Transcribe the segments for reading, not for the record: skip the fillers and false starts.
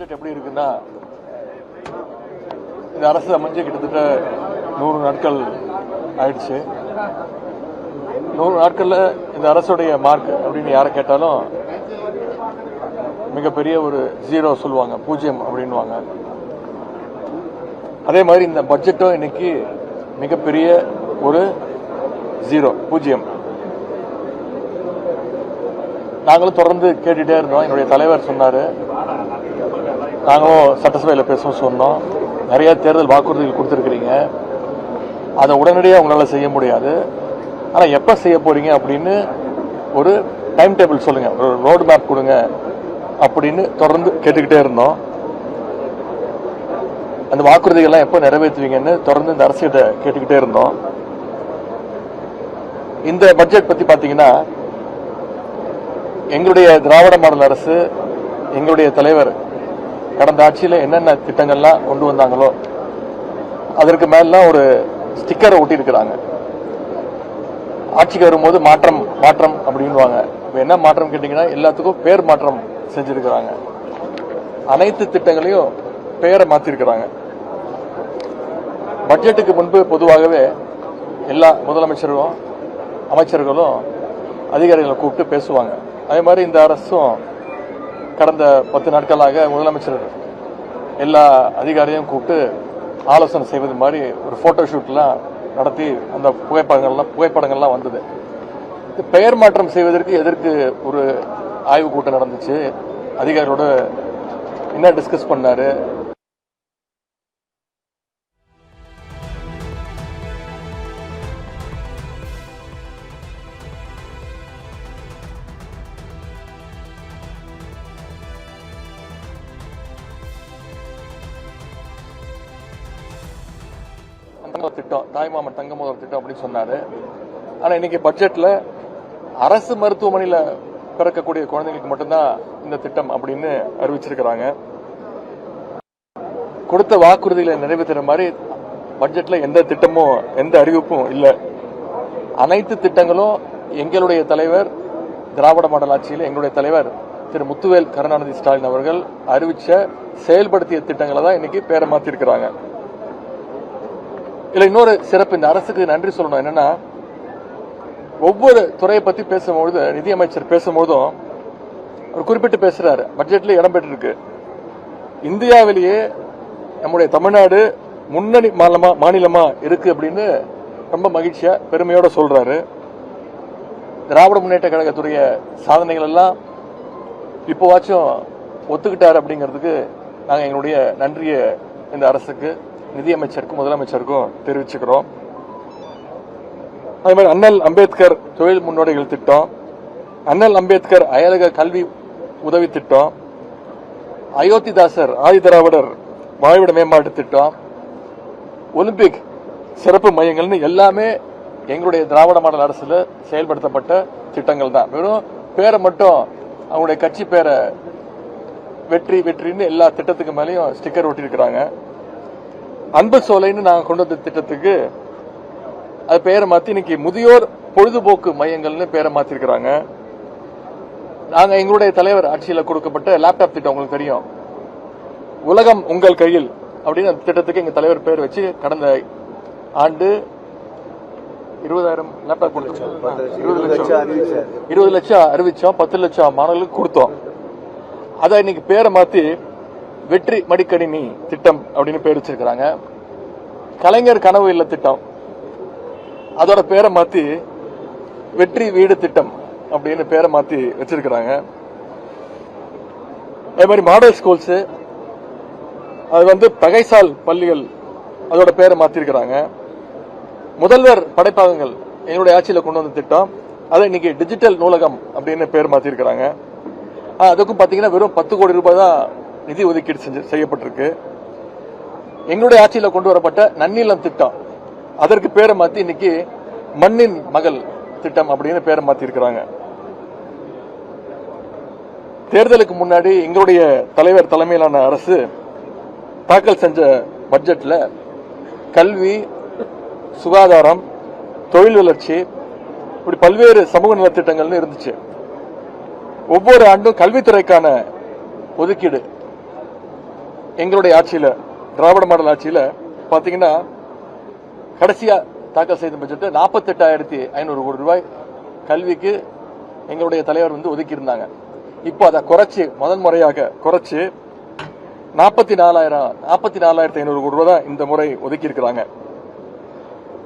Budget எப்படி இருக்குன்னா, இந்த அரசு அமைஞ்சு கிட்டத்தட்ட 100 நாட்கள் ஆயிடுச்சு. 100 நாட்கள்ல இந்த அரசுடைய மார்க் அப்படின்னு யாரை கேட்டாலும் மிகப்பெரிய ஒரு 0 சொல்லுவாங்க, 0 அப்படின்வாங்க. அதே மாதிரி இந்த பட்ஜெட்டும் இன்னைக்கு மிகப்பெரிய ஒரு 0. நாங்களும் தொடர்ந்து கேட்டுட்டே இருந்தோம். என்னுடைய தலைவர் சொன்னாரு, நாங்களும் சட்டசபையில் பேச சொன்னோம். நிறைய தேர்தல் வாக்குறுதிகள் கொடுத்திருக்கிறீங்க, அதை உடனடியாக உங்களால செய்ய முடியாது. ஆனா எப்ப செய்ய போறீங்க அப்படின்னு ஒரு டைம் டேபிள் சொல்லுங்க, ஒரு ரோடு மேப் கொடுங்க அப்படின்னு தொடர்ந்து கேட்டுக்கிட்டே இருந்தோம். அந்த வாக்குறுதிகள்லாம் எப்ப நிறைவேற்றுவீங்கன்னு தொடர்ந்து இந்த அரசியத்தை கேட்டுக்கிட்டே இருந்தோம். இந்த பட்ஜெட் பத்தி பாத்தீங்கன்னா, எங்களுடைய திராவிட மாடல் அரசு, எங்களுடைய தலைவர் கடந்த ஆட்சியில என்னென்ன திட்டங்கள்லாம் கொண்டு வந்தாங்களோ அதற்கு மேலாம் ஒரு ஸ்டிக்கரை ஒட்டி இருக்கிறாங்க. ஆட்சிக்கு வரும்போது மாற்றம் மாற்றம் அப்படின்வாங்க. என்ன மாற்றம் கேட்டீங்கன்னா, எல்லாத்துக்கும் பேர் மாற்றம் செஞ்சிருக்கிறாங்க. அனைத்து திட்டங்களையும் பெயரை மாத்திருக்கிறாங்க. பட்ஜெட்டுக்கு முன்பு பொதுவாகவே எல்லா முதலமைச்சர்களும் அமைச்சர்களும் அதிகாரிகளை கூப்பிட்டு பேசுவாங்க. அதே மாதிரி இந்த அரசும் கடந்த 10 நாட்களாக முதலமைச்சர் எல்லா அதிகாரியும் கூப்பிட்டு ஆலோசனை செய்வது மாதிரி ஒரு போட்டோ ஷூட்லாம் நடத்தி அந்த புகைப்படங்கள்லாம் வந்தது. பெயர் மாற்றம் செய்வதற்கு எதற்கு ஒரு ஆய்வு கூட்டம் நடந்துச்சு, அதிகாரிகளோட என்ன டிஸ்கஸ் பண்ணாரு, திட்டம் தாய்மாமன் தங்க முதல் திட்டம் அப்படின்னு சொன்னாரு. ஆனா இன்னைக்கு பட்ஜெட்ல அரசு மருத்துவமனையில பிறக்கக்கூடிய குழந்தைங்களுக்கு மட்டும்தான் இந்த திட்டம் அப்படின்னு அறிவிச்சிருக்கிறாங்க. கொடுத்த வாக்குறுதிகளை நிறைவேற்றுற மாதிரி பட்ஜெட்ல எந்த திட்டமும் எந்த அறிவிப்பும் இல்ல. அனைத்து திட்டங்களும் எங்களுடைய தலைவர் திராவிட மாடல் ஆட்சியில் எங்களுடைய தலைவர் திரு முத்துவேல் கருணாநிதி ஸ்டாலின் அவர்கள் அறிவிச்ச செயல்படுத்திய திட்டங்களை தான் இன்னைக்கு பேரை மாத்திருக்கிறாங்க. இல்ல இன்னொரு சிறப்பு, இந்த அரசுக்கு நன்றி சொல்லணும். என்னன்னா, ஒவ்வொரு துறையை பத்தி பேசும்போது நிதியமைச்சர் பேசும்போதும் அவர் குறிப்பிட்டு பேசுறாரு. பட்ஜெட்ல இடம்பெற்றிருக்கு, இந்தியாவிலேயே நம்முடைய தமிழ்நாடு முன்னணி மாநிலமா இருக்கு அப்படின்னு ரொம்ப மகிழ்ச்சியா பெருமையோட சொல்றாரு. திராவிட முன்னேற்ற கழகத்துடைய சாதனைகள் எல்லாம் இப்போவாச்சும் ஒத்துக்கிட்டாரு அப்படிங்கிறதுக்கு நாங்க எங்களுடைய நன்றியை இந்த அரசுக்கு, நிதியமைச்சருக்கும் முதலமைச்சருக்கும் தெரிவிச்சுக்கிறோம். அதே மாதிரி அண்ணல் அம்பேத்கர் தொழில் முன்னோடிகள் திட்டம், அண்ணல் அம்பேத்கர் அயலக கல்வி உதவி திட்டம், அயோத்திதாசர் ஆதிதிராவிடர் வாழ்விட மேம்பாட்டு திட்டம், ஒலிம்பிக் சிறப்பு மையங்கள்னு எல்லாமே எங்களுடைய திராவிட மாடல் அரசுல செயல்படுத்தப்பட்ட திட்டங்கள் தான். வெறும் பேரை மட்டும் அவங்களுடைய கட்சி பேரை வெற்றி வெற்றின்னு எல்லா திட்டத்துக்கு மேலேயும் ஸ்டிக்கர் ஒட்டி இருக்கிறாங்க. அன்பு சோலைன்னு நாங்க கொண்டு வந்த திட்டத்துக்கு அது பெயரை மாத்தி இன்னைக்கு முதியோர் பொழுதுபோக்கு மையங்கள்னு பேரை மாத்திருக்கிறாங்க. நாங்க எங்களுடைய தலைவர் ஆட்சியில் கொடுக்கப்பட்ட லேப்டாப் திட்டம் உங்களுக்கு தெரியும், உலகம் உங்கள் கையில் அப்படின்னு அந்த திட்டத்துக்கு எங்க தலைவர் பேர் வச்சு கடந்த ஆண்டு 20,000 லேப்டாப் 20 லட்சம் அறிவிச்சோம், 10 லட்சம் மாணவர்களுக்கு கொடுத்தோம். அதை இன்னைக்கு பேரை மாத்தி வெற்றி மடிக்கணினி திட்டம் அப்படின்னு பேர் வச்சிருக்கிறாங்க. கலைஞர் கனவு இல்ல திட்டம், அதோட பேரை மாத்தி வெற்றி வீடு திட்டம் அப்படின்னு பேரை மாத்தி வச்சிருக்கிறாங்க. அதே மாதிரி மாடல் ஸ்கூல்ஸ், அது பகைசால் பள்ளிகள், அதோட பேரை மாத்திருக்கிறாங்க. முதல்வர் படைப்பாகங்கள் எங்களுடைய ஆட்சியில் கொண்டு வந்த திட்டம், அதை இன்னைக்கு டிஜிட்டல் நூலகம் அப்படின்னு பேர் மாத்திருக்கிறாங்க. அதுக்கும் பாத்தீங்கன்னா வெறும் 10 கோடி ரூபாய் தான் நிதி ஒதுக்கீடு செய்யப்பட்டிருக்கு. எங்களுடைய ஆட்சியில் கொண்டு வரப்பட்ட நன்னிலம் திட்டம், அதற்கு பேரை மாத்தி இன்னைக்கு மண்ணின் மகள் திட்டம் அப்படின்னு பேரை மாத்தி இருக்கிறாங்க. தேர்தலுக்கு முன்னாடி எங்களுடைய தலைவர் தலைமையிலான அரசு தாக்கல் செஞ்ச பட்ஜெட்ல கல்வி, சுகாதாரம், தொழில் வளர்ச்சி, இப்படி பல்வேறு சமூக நலத்திட்டங்கள் இருந்துச்சு. ஒவ்வொரு ஆண்டும் கல்வித்துறைக்கான ஒதுக்கீடு எங்களுடைய ஆட்சியில திராவிட மாடல் ஆட்சியில பாத்தீங்கன்னா கடைசியா தாக்கல் செய்த பட்ஜெட் 48,500 கோடி ரூபாய் கல்விக்கு எங்களுடைய தலைவர் ஒதுக்கி இருந்தாங்க. இப்போ அதை குறைச்சு முதன்முறையாக குறைச்சு 44,500 கோடி ரூபாய் தான் இந்த முறை ஒதுக்கி இருக்கிறாங்க.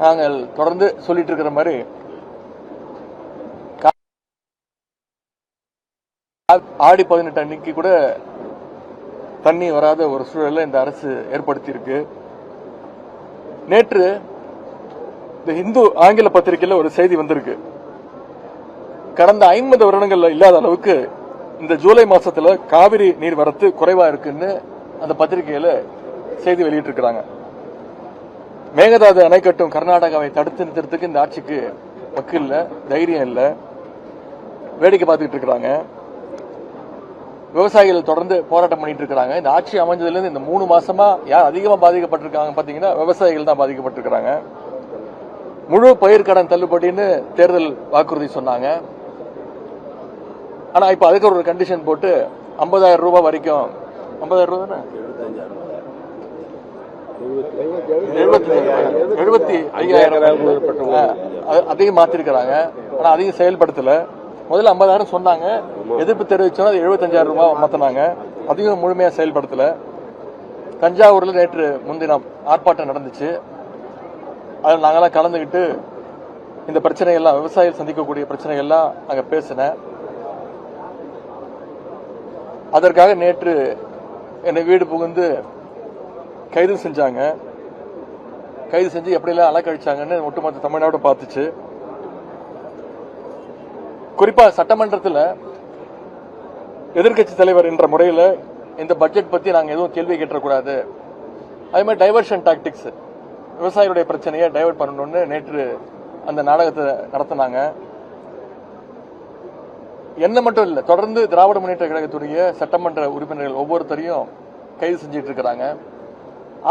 நாங்கள் தொடர்ந்து சொல்லிட்டு இருக்கிற மாதிரி ஆடி 18 அன்னைக்கு கூட தண்ணி வராத ஒரு சூழலை இந்த அரசு ஏற்படுத்தி இருக்கு. நேற்று இந்த இந்து ஆங்கில பத்திரிகையில் ஒரு செய்தி வந்திருக்கு. கடந்த 50 வருடங்கள்ல இல்லாத அளவுக்கு இந்த ஜூலை மாசத்துல காவிரி நீர் வரத்து குறைவா இருக்குன்னு அந்த பத்திரிகையில செய்தி வெளியிட்டிருக்கிறாங்க. மேகதாது அணை கட்டும் கர்நாடகாவை தடுத்து நிறுத்துறதுக்கு இந்த ஆட்சிக்கு வக்கு இல்ல, தைரியம் இல்ல, வேடிக்கை பார்த்துட்டு இருக்கிறாங்க. விவசாயிகள் தொடர்ந்து போராட்டம் பண்ணிட்டு இருக்காங்க. இந்த ஆட்சி அமைஞ்சதுல இருந்து இந்த 3 மாசமா யார் அதிகமா பாதிக்கப்பட்டிருக்காங்க பாத்தீங்கன்னா விவசாயிகள் தான் பாதிக்கப்பட்டிருக்காங்க. முழு பயிர் கடன் தள்ளுபடின்னு தேர்தல் வாக்குறுதி சொன்னாங்க. ஆனா இப்ப அதுக்கு ஒரு கண்டிஷன் போட்டு 50,000 ரூபாய் வரைக்கும் 50,000 ரூபாய் தானே 75,000 அதையும் மாத்திருக்கிறாங்க. ஆனா அதையும் செயல்படுத்தல. முதல்ல 50,000 சொன்னாங்க, எதிர்ப்பு தெரிவிச்சோம், அது 75,000 ரூபாய் மாத்தினாங்க. அதையும் முழுமையா செயல்படுத்தல. தஞ்சாவூர்ல நேற்று முன்தினம் ஆர்ப்பாட்டம் நடந்துச்சு. அதில் நாங்கெல்லாம் கலந்துகிட்டு இந்த பிரச்சனைகள்லாம் விவசாயிகள் சந்திக்கக்கூடிய பிரச்சனைகள்லாம் அங்க பேசினேன். அதற்காக நேற்று என்னை வீடு புகுந்து கைது செஞ்சாங்க. கைது செஞ்சு எப்படியெல்லாம் அலக்கழிச்சாங்கன்னு ஒட்டுமொத்த தமிழ்நாடு பார்த்துச்சு. குறிப்பா சட்டமன்றத்தில் எதிர்கட்சி தலைவர் என்ற முறையில் இந்த பட்ஜெட் பத்தி நாங்க எதுவும் கேள்வி கேட்டக்கூடாது, அதே மாதிரி டைவர்ஷன் டாக்டிக்ஸ், விவசாயிகளுடைய பிரச்சனையை டைவர்ட் பண்ணணும்னு நேற்று அந்த நாடகத்தை நடத்தினாங்க. என்ன மட்டும் இல்ல, தொடர்ந்து திராவிட முன்னேற்ற கழகத்துடைய சட்டமன்ற உறுப்பினர்கள் ஒவ்வொருத்தரையும் கைது செஞ்சிட்டு இருக்கிறாங்க.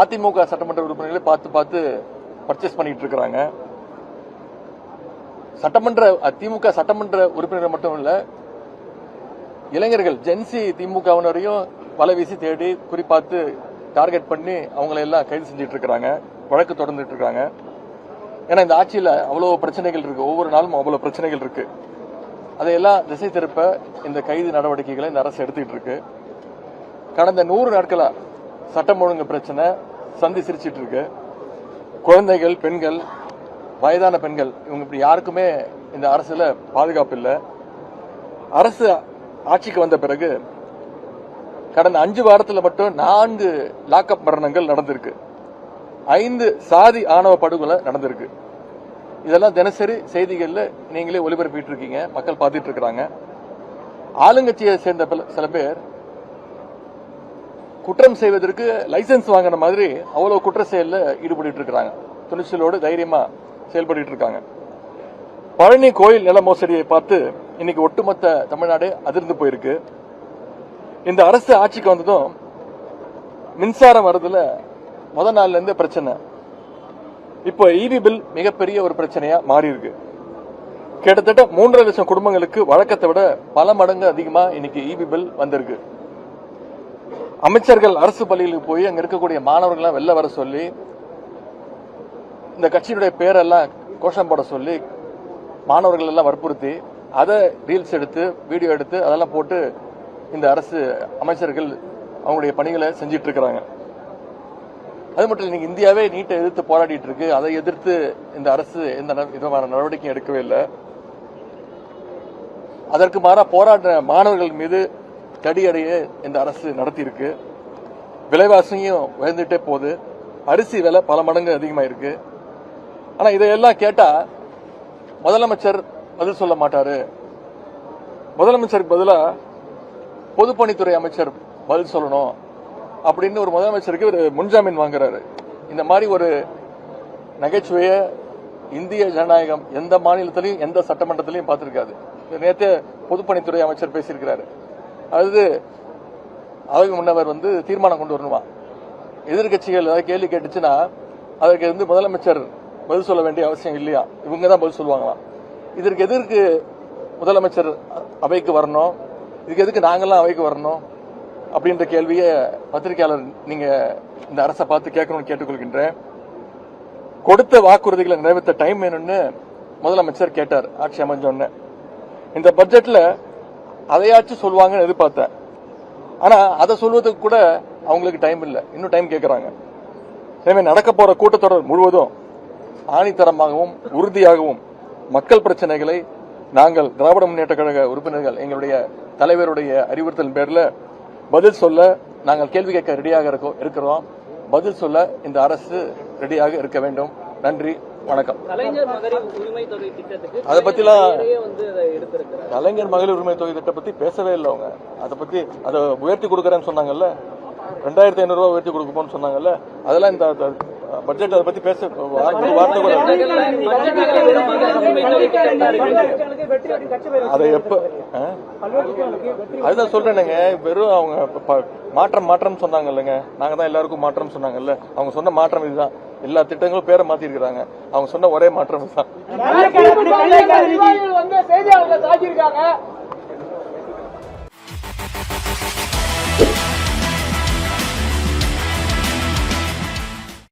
அதிமுக சட்டமன்ற உறுப்பினர்களை பார்த்து பர்ச்சேஸ் பண்ணிட்டு இருக்கிறாங்க. திமுக சட்டமன்ற உறுப்பினர்கள் மட்டும் இல்ல, இளைஞர்கள் ஜென்சி திமுகவினரையும் வலை வீசி தேடி குறிப்பாத்து டார்கெட் பண்ணி அவங்களை எல்லாம் கைது செஞ்சிட்டு இருக்காங்க, வழக்கு தொடர்ந்துட்டு இருக்காங்க. ஏன்னா இந்த ஆட்சியில அவ்வளவு பிரச்சனைகள் இருக்கு, ஒவ்வொரு நாளும் அவ்வளவு பிரச்சனைகள் இருக்கு. அதையெல்லாம் திசை திருப்ப இந்த கைது நடவடிக்கைகளை இந்த அரசு எடுத்துக்கிட்டு இருக்கு. கடந்த 100 நாட்களா சட்டம் ஒழுங்கு பிரச்சனை சந்தி சிரிச்சிட்டு இருக்கு. குழந்தைகள், பெண்கள், வயதான பெண்கள், இவங்க இப்படி யாருக்குமே இந்த அரசுல பாதுகாப்பு இல்லை. அரசு ஆட்சிக்கு வந்த பிறகு கடந்த 5 வாரத்தில் மட்டும் 4 லாக்அப் மரணங்கள் நடந்திருக்கு. 5 சாதி ஆணவ படுகொலை நடந்திருக்கு. இதெல்லாம் தினசரி செய்திகள்ல நீங்களே ஒளிபரப்பிட்டு இருக்கீங்க, மக்கள் பார்த்துட்டு இருக்காங்க. ஆளுங்கட்சியை சேர்ந்த சில பேர் குற்றம் செய்வதற்கு லைசன்ஸ் வாங்கின மாதிரி அவ்வளவு குற்ற செயல்ல ஈடுபட்டு இருக்காங்க. துணிச்சலோடு தைரியமா செயல்பட்டு இருக்காங்க. பழனி கோயில் நில மோசடியை பார்த்து இன்னைக்கு ஒட்டுமொத்த தமிழ்நாடு அதிர்ந்து போயிருக்கு. இந்த அரசு ஆட்சிக்கு வந்ததும் மின்சாரம் வரதுல முதல் நாள்ல இருந்து பிரச்சனை. இப்போ இபி பில் மிகப்பெரிய ஒரு பிரச்சனையா மாறி இருக்கு. கிட்டத்தட்ட 3.5 லட்சம் குடும்பங்களுக்கு வழக்கத்தை விட பல மடங்கு அதிகமா இன்னைக்கு இபி பில் வந்திருக்கு. அமைச்சர்கள் அரசு பள்ளிகளுக்கு போய் அங்க இருக்கக்கூடிய மாணவர்கள் வெளில வர சொல்லி இந்த கட்சியினுடைய பேரெல்லாம் கோஷம் போட சொல்லி மாணவர்கள் எல்லாம் வற்புறுத்தி அதை ரீல்ஸ் எடுத்து வீடியோ எடுத்து அதெல்லாம் போட்டு இந்த அரசு அமைச்சர்கள் அவங்களுடைய பணிகளை செஞ்சிட்டு இருக்கிறாங்க. அது மட்டும் இல்லை, இந்தியாவே நீட்டை எதிர்த்து போராடிட்டு இருக்கு. அதை எதிர்த்து இந்த அரசு எந்த விதமான நடவடிக்கையும் எடுக்கவே இல்லை. அதற்கு மாறா போராட்ட மாணவர்கள் மீது தடியடையை இந்த அரசு நடத்தியிருக்கு. விலைவாசியும் உயர்ந்துட்டே போகுது. அரிசி விலை பல மடங்கு அதிகமாயிருக்கு. ஆனா இதையெல்லாம் கேட்டா முதலமைச்சர் பதில் சொல்ல மாட்டாரு. முதலமைச்சருக்கு பதிலா பொதுப்பணித்துறை அமைச்சர் பதில் சொல்லணும் அப்படின்னு ஒரு முதலமைச்சருக்கு ஒரு முன்ஜாமீன் வாங்குறாரு. இந்த மாதிரி ஒரு நகைச்சுவைய இந்திய ஜனநாயகம் எந்த மாநிலத்திலையும் எந்த சட்டமன்றத்திலையும் பார்த்திருக்காது. நேற்று பொதுப்பணித்துறை அமைச்சர் பேசியிருக்கிறாரு. அது அதுக்கு முன்னவர் தீர்மானம் கொண்டு வரணுமா, எதிர்கட்சிகள் ஏதாவது கேள்வி கேட்டுச்சுன்னா அதற்கு முதலமைச்சர் பதில் சொல்ல வேண்டிய அவசியம் இல்லையா, இவங்க தான் பதில் சொல்லுவாங்களாம். இதற்கு எதற்கு முதலமைச்சர் அவைக்கு வரணும், இதுக்கு எதுக்கு நாங்கெல்லாம் அவைக்கு வரணும் அப்படின்ற கேள்வியை பத்திரிகையாளர் நீங்க இந்த அரசை பார்த்து கேட்கணும்னு கேட்டுக்கொள்கின்றேன். கொடுத்த வாக்குறுதிகளை நிறைவேற்ற டைம் வேணும்னு முதலமைச்சர் கேட்டார் ஆட்சி அமைஞ்சோன்னு. இந்த பட்ஜெட்ல அதையாச்சும் சொல்லுவாங்கன்னு எதிர்பார்த்தேன். ஆனா அதை சொல்வதற்கு கூட அவங்களுக்கு டைம் இல்லை, இன்னும் டைம் கேட்கறாங்க. எனவே நடக்க போற கூட்டத்தொடர் முழுவதும் ஆணித்தரமாகவும் உறுதியாகவும் மக்கள் பிரச்சனைகளை நாங்கள் திராவிட முன்னேற்ற கழக உறுப்பினர்கள் எங்களுடைய தலைவருடைய அறிவுறுத்தல் பேர்ல பதில் சொல்ல நாங்கள் கேள்வி கேட்க ரெடியாக இருக்கிறோம். பதில் சொல்ல இந்த அரசு ரெடியாக இருக்க வேண்டும். நன்றி, வணக்கம். கலைஞர் மகளிர் உரிமை தொகை திட்டத்துக்கு அதை பத்திலாம் கலைஞர் மகளிர் உரிமை தொகை திட்டம் பத்தி பேசவே இல்லை அவங்க. அதை பத்தி அதை உயர்த்தி கொடுக்கறேன்னு சொன்னாங்கல்ல, 2500 ரூபாய் உயர்த்தி கொடுப்போம்னு சொன்னாங்கல்ல, அதெல்லாம் இந்த பட்ஜெட் அதை பத்தி பேச வார்த்தை கூட. அதை எப்ப அதுதான் சொல்றேனுங்க, வெறும் அவங்க மாற்றம் சொன்னாங்க இல்லைங்க, நாங்க தான் எல்லாருக்கும் மாற்றம் சொன்னாங்கல்ல, அவங்க சொன்ன மாற்றம் இதுதான். எல்லா திட்டங்களும் பேரை மாத்தி இருக்கிறாங்க, அவங்க சொன்ன ஒரே மாற்றம் இதுதான்.